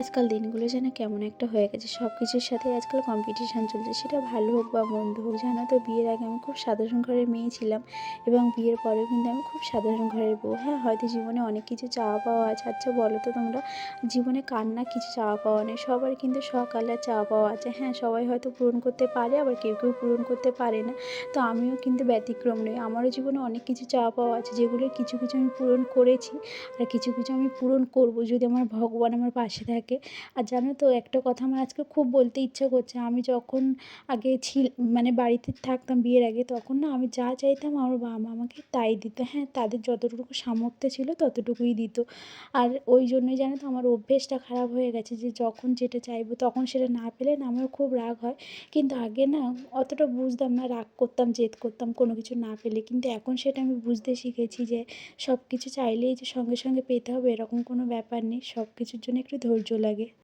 আজকাল দিনগুলো যেন কেমন একটা হয়ে গেছে। সব কিছুর সাথে আজকাল কম্পিটিশান চলছে। সেটা ভালো হোক বা মন্দ হোক। জানো তো, বিয়ের আগে আমি খুব সাধারণ ঘরের মেয়ে ছিলাম এবং বিয়ের পরেও কিন্তু আমি খুব সাধারণ ঘরের বউ। হ্যাঁ, হয়তো জীবনে অনেক কিছু চাওয়া পাওয়া আছে। আচ্ছা বলো তো তোমরা, জীবনে কার না কিছু চাওয়া পাওয়া নেই? সবার কিন্তু শখ আর চাওয়া পাওয়া আছে। হ্যাঁ, সবাই হয়তো পূরণ করতে পারে, আবার কেউ পূরণ করতে পারে না। তো আমিও কিন্তু ব্যতিক্রম নই। আমারও জীবনে অনেক কিছু চাওয়া পাওয়া আছে, যেগুলোর কিছু আমি পূরণ করেছি। আর কিছু আমি পূরণ করব, যদি আমার ভগবান আমার পাশে থাকে। আর জানো তো, একটা কথা আমার আজকে খুব বলতে ইচ্ছা করছে। আমি যখন আগে মানে বাড়িতে থাকতাম বিয়ের আগে, তখন না আমি যা চাইতাম আমার বাবা-মা আমাকে তাই দিত। হ্যাঁ, তাদের যতটুকু সামর্থ্য ছিল ততটুকুই দিত। আর ওই জন্যই জানো তো আমার অভ্যেসটা খারাপ হয়ে গেছে, যে যখন যেটা চাইবো তখন সেটা না পেলে না আমার খুব রাগ হয়। কিন্তু আগে না অতটা বুঝতাম না, রাগ করতাম, জেদ করতাম কোনো কিছু না পেলে। কিন্তু এখন সেটা আমি বুঝতে শিখেছি যে সব কিছু চাইলেই যে সঙ্গে পেতে হবে এরকম কোনো ব্যাপার নেই। সব কিছুর জন্য একটু ধৈর্য লাগে।